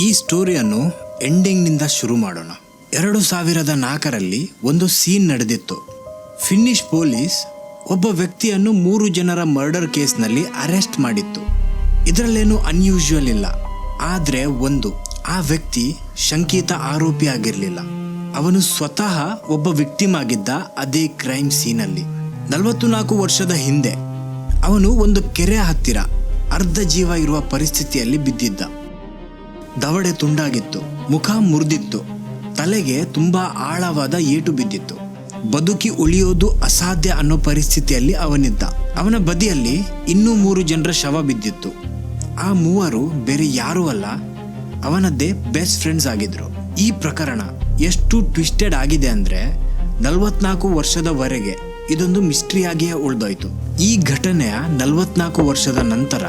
ಈ ಸ್ಟೋರಿಯನ್ನು ಎಂಡಿಂಗ್ನಿಂದ ಶುರು ಮಾಡೋಣ. 2004ರಲ್ಲಿ ಒಂದು ಸೀನ್ ನಡೆದಿತ್ತು. ಫಿನ್ನಿಶ್ ಪೊಲೀಸ್ ಒಬ್ಬ ವ್ಯಕ್ತಿಯನ್ನು 3 ಜನರ ಮರ್ಡರ್ ಕೇಸ್ನಲ್ಲಿ ಅರೆಸ್ಟ್ ಮಾಡಿತ್ತು. ಇದರಲ್ಲೇನು ಅನ್ಯೂಶುವಲ್ ಇಲ್ಲ. ಆದರೆ ಆ ವ್ಯಕ್ತಿ ಶಂಕಿತ ಆರೋಪಿ ಆಗಿರಲಿಲ್ಲ. ಅವನು ಸ್ವತಃ ಒಬ್ಬ ವಿಕ್ಟಿಮ್ ಆಗಿದ್ದ ಅದೇ ಕ್ರೈಮ್ ಸೀನಲ್ಲಿ. 44 ವರ್ಷದ ಹಿಂದೆ ಅವನು ಒಂದು ಕೆರೆ ಹತ್ತಿರ ಅರ್ಧ ಜೀವ ಇರುವ ಪರಿಸ್ಥಿತಿಯಲ್ಲಿ ಬಿದ್ದಿದ್ದ. ದವಡೆ ತುಂಡಾಗಿತ್ತು, ಮುಖ ಮುರಿದಿತ್ತು, ತಲೆಗೆ ತುಂಬಾ ಆಳವಾದ ಏಟು ಬಿದ್ದಿತ್ತು. ಬದುಕಿ ಉಳಿಯೋದು ಅಸಾಧ್ಯ ಅನ್ನೋ ಪರಿಸ್ಥಿತಿಯಲ್ಲಿ ಅವನಿದ್ದ. ಅವನ ಬದಿಯಲ್ಲಿ ಇನ್ನೂ 3 ಜನರ ಶವ ಬಿದ್ದಿತ್ತು. ಆ 3 ಬೇರೆ ಯಾರೂ ಅಲ್ಲ, ಅವನದ್ದೇ ಬೆಸ್ಟ್ ಫ್ರೆಂಡ್ಸ್ ಆಗಿದ್ರು. ಈ ಪ್ರಕರಣ ಎಷ್ಟು ಟ್ವಿಸ್ಟೆಡ್ ಆಗಿದೆ ಅಂದ್ರೆ 44 ವರ್ಷದವರೆಗೆ ಇದೊಂದು ಮಿಸ್ಟ್ರಿಯಾಗಿಯೇ ಉಳಿದೋಯ್ತು. ಈ ಘಟನೆಯ 44 ವರ್ಷದ ನಂತರ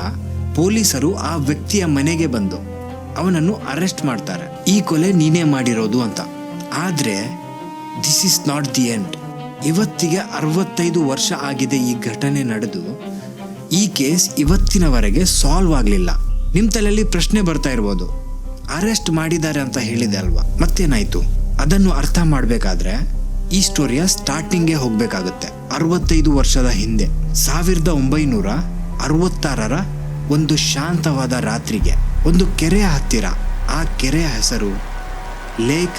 ಪೊಲೀಸರು ಆ ವ್ಯಕ್ತಿಯ ಮನೆಗೆ ಬಂದು ಅವನನ್ನು ಅರೆಸ್ಟ್ ಮಾಡ್ತಾರೆ. ಈ ಕೊಲೆ ನೀನೇ ಮಾಡಿರೋದು ಅಂತ. ಆದ್ರೆ this is not the end. ಇವತ್ತಿಗೆ 65 ವರ್ಷ ಆಗಿದೆ ಈ ಘಟನೆ ನಡೆದು. ಈ ಕೇಸ್ ಇವತ್ತಿನವರೆಗೆ ಸಾಲ್ವ್ ಆಗಲಿಲ್ಲ. ನಿಮ್ಮ ತಲೆಯಲ್ಲಿ ಪ್ರಶ್ನೆ ಬರ್ತಾ ಇರ್ಬೋದು, ಅರೆಸ್ಟ್ ಮಾಡಿದ್ದಾರೆ ಅಂತ ಹೇಳಿದೆ ಅಲ್ವಾ, ಮತ್ತೇನಾಯ್ತು? ಅದನ್ನು ಅರ್ಥ ಮಾಡಬೇಕಾದ್ರೆ ಈ ಸ್ಟೋರಿಯ ಸ್ಟಾರ್ಟಿಂಗ್ಗೆ ಹೋಗ್ಬೇಕಾಗುತ್ತೆ. 65 ವರ್ಷದ ಹಿಂದೆ 1966ರ ಒಂದು ಶಾಂತವಾದ ರಾತ್ರಿಗೆ ಒಂದು ಕೆರೆಯ ಹತ್ತಿರ, ಆ ಕೆರೆಯ ಹೆಸರು ಲೇಕ್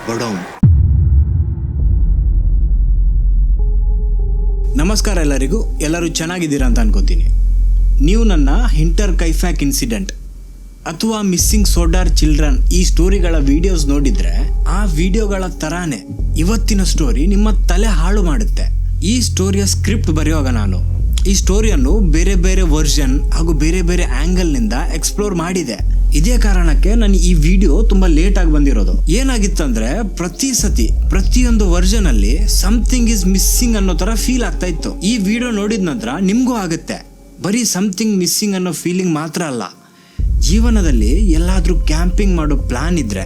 ಬೊಡೋಮ್. ನಮಸ್ಕಾರ ಎಲ್ಲರಿಗೂ. ಎಲ್ಲರೂ ಚೆನ್ನಾಗಿದ್ದೀರಾ ಅಂತ ಅನ್ಕೋತೀನಿ. ನೀವು ನನ್ನ ಹಿಂಟರ್ ಕೈಫ್ಯಾಕ್ ಇನ್ಸಿಡೆಂಟ್ ಅಥವಾ ಮಿಸ್ಸಿಂಗ್ ಸೋಡಾರ್ ಚಿಲ್ಡ್ರನ್ ಈ ಸ್ಟೋರಿಗಳ ವಿಡಿಯೋಸ್ ನೋಡಿದ್ರೆ ಆ ವಿಡಿಯೋಗಳ ತರಾನೇ ಇವತ್ತಿನ ಸ್ಟೋರಿ ನಿಮ್ಮ ತಲೆ ಹಾಳು ಮಾಡುತ್ತೆ. ಈ ಸ್ಟೋರಿಯ ಸ್ಕ್ರಿಪ್ಟ್ ಬರೆಯುವಾಗ ನಾನು ಈ ಸ್ಟೋರಿಯನ್ನು ಬೇರೆ ಬೇರೆ ವರ್ಷನ್ ಹಾಗೂ ಬೇರೆ ಬೇರೆ ಆಂಗಲ್ನಿಂದ ಎಕ್ಸ್ಪ್ಲೋರ್ ಮಾಡಿದೆ. ಇದೇ ಕಾರಣಕ್ಕೆ ನಾನು ಈ ವಿಡಿಯೋ ತುಂಬಾ ಲೇಟ್ ಆಗಿ ಬಂದಿರೋದು. ಏನಾಗಿತ್ತಂದ್ರೆ ಪ್ರತಿಯೊಂದು ವರ್ಷನ್ ಅಲ್ಲಿ ಸಮಥಿಂಗ್ ಇಸ್ ಮಿಸ್ಸಿಂಗ್ ಅನ್ನೋ ತರ ಫೀಲ್ ಆಗ್ತಾ ಇತ್ತು. ಈ ವಿಡಿಯೋ ನೋಡಿದ ನಂತರ ನಿಮ್ಗೂ ಆಗುತ್ತೆ. ಬರೀ ಸಮಥಿಂಗ್ ಮಿಸ್ಸಿಂಗ್ ಅನ್ನೋ ಫೀಲಿಂಗ್ ಮಾತ್ರ ಅಲ್ಲ, ಜೀವನದಲ್ಲಿ ಎಲ್ಲಾದ್ರೂ ಕ್ಯಾಂಪಿಂಗ್ ಮಾಡೋ ಪ್ಲಾನ್ ಇದ್ರೆ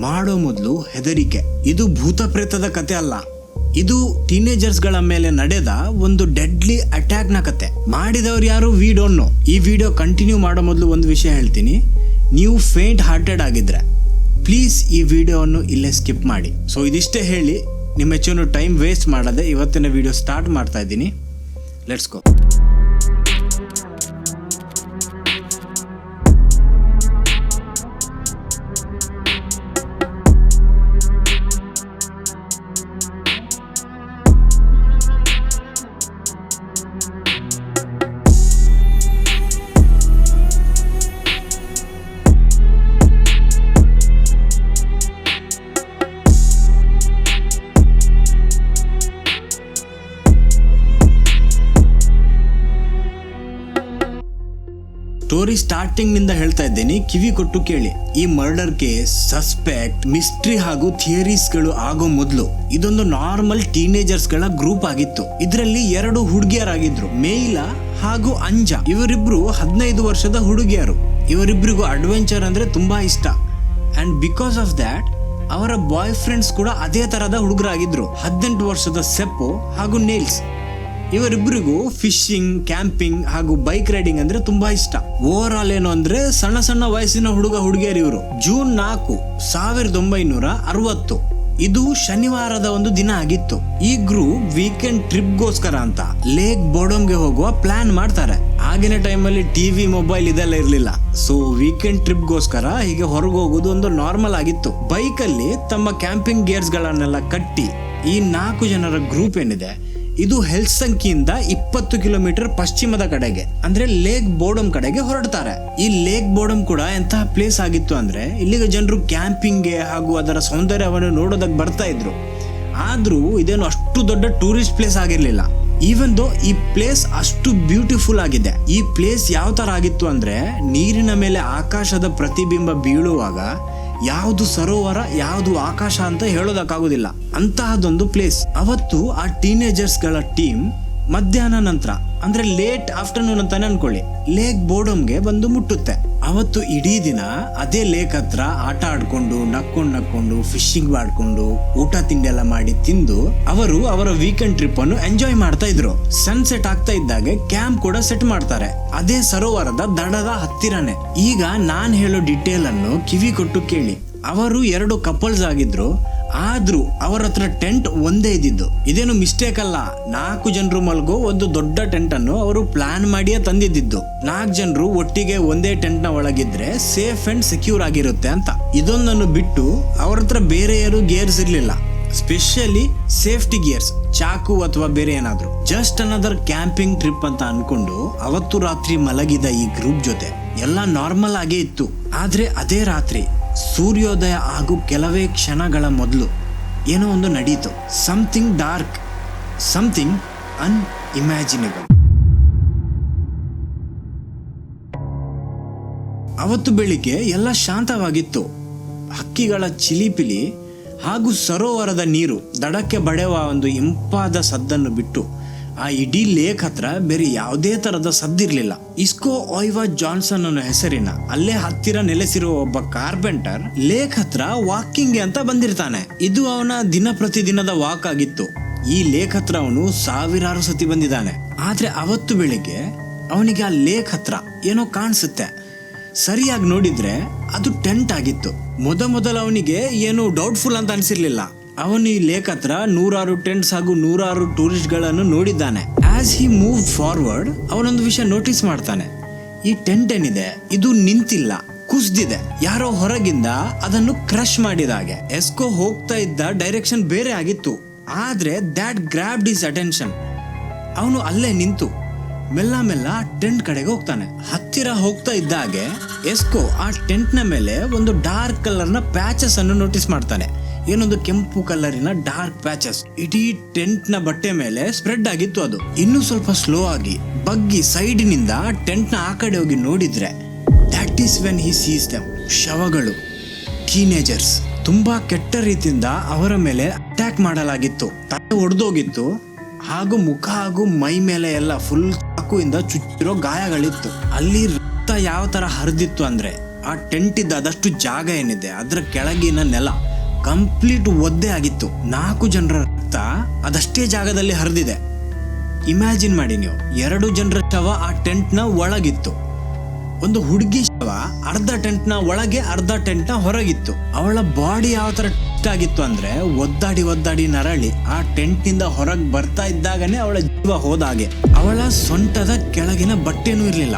ಮಾಡೋ ಮೊದಲು ಹೆದರಿಕೆ. ಇದು ಭೂತ ಪ್ರೇತದ ಕತೆ ಅಲ್ಲ, ಇದು ಟೀನೇಜರ್ಸ್ಗಳ ಮೇಲೆ ನಡೆದ ಒಂದು ಡೆಡ್ಲಿ ಅಟ್ಯಾಕ್ನ ಕತೆ. ಮಾಡಿದವ್ರು ಯಾರು ವಿ ಡೋಂಟ್ ನೋ. ಈ ವಿಡಿಯೋ ಕಂಟಿನ್ಯೂ ಮಾಡೋ ಮೊದಲು ಒಂದು ವಿಷಯ ಹೇಳ್ತೀನಿ. ನೀವು ಫೇಂಟ್ ಹಾರ್ಟೆಡ್ ಆಗಿದ್ರೆ ಪ್ಲೀಸ್ ಈ ವಿಡಿಯೋವನ್ನು ಇಲ್ಲೇ ಸ್ಕಿಪ್ ಮಾಡಿ. ಸೊ ಇದಿಷ್ಟೇ ಹೇಳಿ ನಿಮ್ಮ ಹೆಚ್ಚು ಟೈಮ್ ವೇಸ್ಟ್ ಮಾಡದೆ ಇವತ್ತಿನ ವಿಡಿಯೋ ಸ್ಟಾರ್ಟ್ ಮಾಡ್ತಾ ಇದ್ದೀನಿ. Let's go. ಸ್ಟೋರಿ ಸ್ಟಾರ್ಟಿಂಗ್ ನಿಂದ ಹೇಳ್ತಾ ಇದ್ದೀನಿ, ಕಿವಿ ಕೊಟ್ಟು ಕೇಳಿ. ಈ ಮರ್ಡರ್ ಕೇಸ್, ಸಸ್ಪೆಕ್ಟ್, ಮಿಸ್ಟ್ರಿ ಹಾಗೂ ಥಿಯರೀಸ್ ಗಳು ಆಗೋ ಮೊದಲು ಇದೊಂದು ನಾರ್ಮಲ್ ಟೀನೇಜರ್ಸ್ ಗಳ ಗ್ರೂಪ್ ಆಗಿತ್ತು. ಇದರಲ್ಲಿ 2 ಹುಡುಗಿಯರಾಗಿದ್ರು, ಮೇಯ್ಲಾ ಹಾಗೂ ಅಂಜಾ. ಇವರಿಬ್ರು 15 ವರ್ಷದ ಹುಡುಗಿಯರು. ಇವರಿಬ್ರಿಗೂ ಅಡ್ವೆಂಚರ್ ಅಂದ್ರೆ ತುಂಬಾ ಇಷ್ಟ. ಅಂಡ್ ಬಿಕಾಸ್ ಆಫ್ ದ್ಯಾಟ್ ಅವರ ಬಾಯ್ ಫ್ರೆಂಡ್ಸ್ ಕೂಡ ಅದೇ ತರದ ಹುಡುಗರಾಗಿದ್ರು. 18 ವರ್ಷದ ಸೆಪ್ಪೋ ಹಾಗೂ ನೇಲ್ಸ್. ಇವರಿಬ್ಬರಿಗೂ ಫಿಶಿಂಗ್, ಕ್ಯಾಂಪಿಂಗ್ ಹಾಗೂ ಬೈಕ್ ರೈಡಿಂಗ್ ಅಂದ್ರೆ ತುಂಬಾ ಇಷ್ಟ. ಓವರ್ ಆಲ್ ಏನು ಅಂದ್ರೆ ಸಣ್ಣ ವಯಸ್ಸಿನ ಹುಡುಗಿಯರು ಇವರು. ಜೂನ್ 4, 1960 ಇದು ಶನಿವಾರದ ಒಂದು ದಿನ ಆಗಿತ್ತು. ಈ ಗ್ರೂಪ್ ವೀಕೆಂಡ್ ಟ್ರಿಪ್ಗೋಸ್ಕರ ಅಂತ ಲೇಕ್ ಬೋಡೋಮ್ಗೆ ಹೋಗುವ ಪ್ಲಾನ್ ಮಾಡ್ತಾರೆ. ಆಗಿನ ಟೈಮಲ್ಲಿ ಟಿವಿ, ಮೊಬೈಲ್ ಇದೆಲ್ಲ ಇರ್ಲಿಲ್ಲ. ಸೊ ವೀಕೆಂಡ್ ಟ್ರಿಪ್ಗೋಸ್ಕರ ಹೀಗೆ ಹೊರಗೆ ಹೋಗೋದು ಒಂದು ನಾರ್ಮಲ್ ಆಗಿತ್ತು. ಬೈಕಲ್ಲಿ ತಮ್ಮ ಕ್ಯಾಂಪಿಂಗ್ ಗೇರ್ಸ್ ಗಳನ್ನೆಲ್ಲ ಕಟ್ಟಿ ಈ 4 ಜನರ ಗ್ರೂಪ್ ಏನಿದೆ ಇದು ಹೆಲ್ಸಂಕಿಯಿಂದ 20 ಕಿಲೋಮೀಟರ್ ಪಶ್ಚಿಮದ ಕಡೆಗೆ ಅಂದ್ರೆ ಲೇಕ್ ಬೋಡಮ್ ಕಡೆಗೆ ಹೊರಡ್ತಾರೆ. ಈ ಲೇಕ್ ಬೋಡಮ್ ಕೂಡ ಎಂತಹ ಪ್ಲೇಸ್ ಆಗಿತ್ತು ಅಂದ್ರೆ ಇಲ್ಲಿಗೆ ಜನರು ಕ್ಯಾಂಪಿಂಗ್ಗೆ ಹಾಗೂ ಅದರ ಸೌಂದರ್ಯವನ್ನು ನೋಡೋದಕ್ಕೆ ಬರ್ತಾ ಇದ್ರು. ಆದ್ರೂ ಇದೇನು ಅಷ್ಟು ದೊಡ್ಡ ಟೂರಿಸ್ಟ್ ಪ್ಲೇಸ್ ಆಗಿರ್ಲಿಲ್ಲ. ಈವನ್ ದೋ ಈ ಪ್ಲೇಸ್ ಅಷ್ಟು ಬ್ಯೂಟಿಫುಲ್ ಆಗಿದೆ. ಈ ಪ್ಲೇಸ್ ಯಾವ ತರ ಆಗಿತ್ತು ಅಂದ್ರೆ ನೀರಿನ ಮೇಲೆ ಆಕಾಶದ ಪ್ರತಿಬಿಂಬ ಬೀಳುವಾಗ ಯಾವುದು ಸರೋವರ, ಯಾವುದು ಆಕಾಶ ಅಂತ ಹೇಳೋದಕ್ಕಾಗೋದಿಲ್ಲ. ಅಂತಹದೊಂದು ಪ್ಲೇಸ್. ಅವತ್ತು ಆ ಟೀನೇಜರ್ಸ್ ಗಳ ಟೀಮ್ ಮಧ್ಯಾಹ್ನ ನಂತರ ಅಂದ್ರೆ ಲೇಟ್ ಆಫ್ಟರ್ನೂನ್ ಅಂತಾನೆ ಅನ್ಕೊಳ್ಳಿ. ಲೇಕ್ ಬೋರ್ಡಮ್ಗೆ ಬಂದು ಮುಟ್ಟುತ್ತೆ. ಅವತ್ತು ಇಡೀ ದಿನ ಅದೇ ಲೇಕ್ ಹತ್ರ ಆಟ ಆಡ್ಕೊಂಡು ನಕ್ಕೊಂಡು ಫಿಶಿಂಗ್ ಮಾಡ್ಕೊಂಡು ಊಟ ತಿಂಡಿ ಎಲ್ಲ ಮಾಡಿ ತಿಂದು ಅವರು ಅವರ ವೀಕೆಂಡ್ ಟ್ರಿಪ್ ಅನ್ನು ಎಂಜಾಯ್ ಮಾಡ್ತಾ ಇದ್ರು. ಸನ್ಸೆಟ್ ಆಗ್ತಾ ಇದ್ದಾಗೆ ಕ್ಯಾಂಪ್ ಕೂಡ ಸೆಟ್ ಮಾಡ್ತಾರೆ, ಅದೇ ಸರೋವರದ ದಡದ ಹತ್ತಿರನೇ. ಈಗ ನಾನ್ ಹೇಳೋ ಡಿಟೇಲ್ ಅನ್ನು ಕಿವಿ ಕೊಟ್ಟು ಕೇಳಿ. ಅವರು 2 ಕಪಲ್ಸ್ ಆಗಿದ್ರು, ಆದ್ರೂ ಅವರ ಹತ್ರ ಟೆಂಟ್ ಒಂದೇ ಇದ್ದಿದ್ದು. ಇದೇನು ಮಿಸ್ಟೇಕ್ ಅಲ್ಲ, 4 ಜನರು ಮಲ್ಗೋ ಒಂದು ದೊಡ್ಡ ಟೆಂಟ್ ಅನ್ನು ಅವರು ಪ್ಲಾನ್ ಮಾಡಿಯೇ ತಂದಿದ್ದು. 4 ಜನರು ಒಟ್ಟಿಗೆ ಒಂದೇ ಟೆಂಟ್ ನ ಒಳಗಿದ್ರೆ ಸೇಫ್ ಅಂಡ್ ಸೆಕ್ಯೂರ್ ಆಗಿರುತ್ತೆ ಅಂತ. ಇದೊಂದನ್ನು ಬಿಟ್ಟು ಅವ್ರ ಹತ್ರ ಬೇರೆ ಯಾರು ಗೇರ್ಸ್ ಇರ್ಲಿಲ್ಲ, ಸ್ಪೆಷಲಿ ಸೇಫ್ಟಿ ಗೇರ್ಸ್, ಚಾಕು ಅಥವಾ ಬೇರೆ ಏನಾದ್ರು. ಜಸ್ಟ್ ಅನದರ್ ಕ್ಯಾಂಪಿಂಗ್ ಟ್ರಿಪ್ ಅಂತ ಅನ್ಕೊಂಡು ಅವತ್ತು ರಾತ್ರಿ ಮಲಗಿದ ಈ ಗ್ರೂಪ್ ಜೊತೆ ಎಲ್ಲ ನಾರ್ಮಲ್ ಆಗೇ ಇತ್ತು. ಆದ್ರೆ ಅದೇ ರಾತ್ರಿ ಸೂರ್ಯೋದಯ ಹಾಗೂ ಕೆಲವೇ ಕ್ಷಣಗಳ ಮೊದಲು ಏನೋ ಒಂದು ನಡೀತು. Something dark, something unimaginable. ಅವತ್ತು ಬೆಳಿಗ್ಗೆ ಎಲ್ಲ ಶಾಂತವಾಗಿತ್ತು. ಹಕ್ಕಿಗಳ ಚಿಲಿಪಿಲಿ ಹಾಗೂ ಸರೋವರದ ನೀರು ದಡಕ್ಕೆ ಬಡೆಯುವ ಒಂದು ಇಂಪಾದ ಸದ್ದನ್ನು ಬಿಟ್ಟು ಆ ಇಡೀ ಲೇಕ್ ಹತ್ರ ಬೇರೆ ಯಾವುದೇ ತರದ ಸದ್ದಿರ್ಲಿಲ್ಲ. ಇಸ್ಕೋ ಓಯ್ವಾ ಜಾನ್ಸನ್ ಅನ್ನೋ ಹೆಸರಿನ ಅಲ್ಲೇ ಹತ್ತಿರ ನೆಲೆಸಿರುವ ಒಬ್ಬ ಕಾರ್ಪೆಂಟರ್ ಲೇಕ್ ಹತ್ರ ವಾಕಿಂಗ್ ಅಂತ ಬಂದಿರ್ತಾನೆ. ಇದು ಅವನ ದಿನ ಪ್ರತಿದಿನದ ವಾಕ್ ಆಗಿತ್ತು. ಈ ಲೇಕ್ ಹತ್ರ ಅವನು ಸಾವಿರಾರು ಸತಿ ಬಂದಿದ್ದಾನೆ. ಆದ್ರೆ ಅವತ್ತು ಬೆಳಿಗ್ಗೆ ಅವನಿಗೆ ಆ ಲೇಕ್ ಹತ್ರ ಏನೋ ಕಾಣಿಸುತ್ತೆ. ಸರಿಯಾಗಿ ನೋಡಿದ್ರೆ ಅದು ಟೆಂಟ್ ಆಗಿತ್ತು. ಮೊದಲು ಅವನಿಗೆ ಏನು ಡೌಟ್ಫುಲ್ ಅಂತ ಅನ್ಸಿರ್ಲಿಲ್ಲ. ಅವನು ಈ ಲೇಕ್ ಹತ್ರ 100 ಟೆಂಟ್ಸ್ ಹಾಗೂ 100 ಟೂರಿಸ್ಟ್ ಗಳನ್ನು ನೋಡಿದ್ದಾನೆ. ಆಸ್ ಹಿ ಮೂವ್ ಫಾರ್ವರ್ಡ್ ಅವನೊಂದು ವಿಷಯ ನೋಟಿಸ್ ಮಾಡ್ತಾನೆ. ಈ ಟೆಂಟ್ ಏನಿದೆ ಇದು ನಿಂತಿಲ್ಲ, ಕುಸ್ದಿದೆ. ಯಾರೋ ಹೊರಗಿಂದ ಅದನ್ನು ಕ್ರಶ್ ಮಾಡಿದಾಗೆ. ಎಸ್ಕೋ ಹೋಗ್ತಾ ಇದ್ದ ಡೈರೆಕ್ಷನ್ ಬೇರೆ ಆಗಿತ್ತು, ಆದ್ರೆ ದ್ಯಾಟ್ ಗ್ರಾಬ್ಡ್ ಹಿಸ್ ಅಟೆನ್ಷನ್. ಅವನು ಅಲ್ಲೇ ನಿಂತು ಮೆಲ್ಲ ಟೆಂಟ್ ಕಡೆಗೆ ಹೋಗ್ತಾನೆ. ಹತ್ತಿರ ಹೋಗ್ತಾ ಇದ್ದಾಗೆ ಎಸ್ಕೋ ಆ ಟೆಂಟ್ ನ ಮೇಲೆ ಒಂದು ಡಾರ್ಕ್ ಕಲರ್ ನ ಪ್ಯಾಚಸ್ ಅನ್ನು ನೋಟಿಸ್ ಮಾಡ್ತಾನೆ. ಏನೊಂದು ಕೆಂಪು ಕಲರಿನ ಡಾರ್ಕ್ ಪ್ಯಾಚಸ್ ಇಡೀ ಟೆಂಟ್ ನ ಬಟ್ಟೆ ಮೇಲೆ ಸ್ಪ್ರೆಡ್ ಆಗಿತ್ತು. ಅದು ಇನ್ನೂ ಸ್ವಲ್ಪ ಸ್ಲೋ ಆಗಿ ಬಗ್ಗಿ ಸೈಡಿನಿಂದ ಟೆಂಟ್ ನ ಆ ಕಡೆ ಹೋಗಿ ನೋಡಿದ್ರೆ that is when he sees them. ಶವಗಳು, ಟೀನೇಜರ್ಸ್. ತುಂಬಾ ಕೆಟ್ಟ ರೀತಿಯಿಂದ ಅವರ ಮೇಲೆ ಅಟ್ಯಾಕ್ ಮಾಡಲಾಗಿತ್ತು. ತಲೆ ಒಡೆದೋಗಿತ್ತು ಹಾಗೂ ಮುಖ ಹಾಗೂ ಮೈ ಮೇಲೆ ಎಲ್ಲ ಫುಲ್ ಚಾಕುವಿಂದ ಚುಚ್ಚಿರೋ ಗಾಯಗಳಿತ್ತು. ಅಲ್ಲಿ ರಕ್ತ ಯಾವ ತರ ಹರಿದಿತ್ತು ಅಂದ್ರೆ ಆ ಟೆಂಟ್ ಇದ್ದ ಅದಷ್ಟು ಜಾಗ ಏನಿದೆ ಅದರ ಕೆಳಗಿನ ನೆಲ ಕಂಪ್ಲೀಟ್ ಒದ್ದೆ ಆಗಿತ್ತು. 4 ಜನರ ರಕ್ತ ಅದಷ್ಟೇ ಜಾಗದಲ್ಲಿ ಹರಿದಿದೆ. ಇಮ್ಯಾಜಿನ್ ಮಾಡಿ ನೀವು, 2 ಜನರ ಶವ ಆ ಟೆಂಟ್ ನ ಒಳಗಿತ್ತು. ಒಂದು ಹುಡುಗಿ ಶವ ಅರ್ಧ ಟೆಂಟ್ ನ ಒಳಗೆ ಅರ್ಧ ಟೆಂಟ್ ನ ಹೊರಗಿತ್ತು. ಅವಳ ಬಾಡಿ ಯಾವ ತರ ಆಗಿತ್ತು ಅಂದ್ರೆ ಒದ್ದಾಡಿ ನರಳಿ ಆ ಟೆಂಟ್ ನಿಂದ ಹೊರಗೆ ಬರ್ತಾ ಇದ್ದಾಗನೇ ಅವಳ ಜೀವ ಹೋದಾಗೆ. ಅವಳ ಸೊಂಟದ ಕೆಳಗಿನ ಬಟ್ಟೆನೂ ಇರ್ಲಿಲ್ಲ.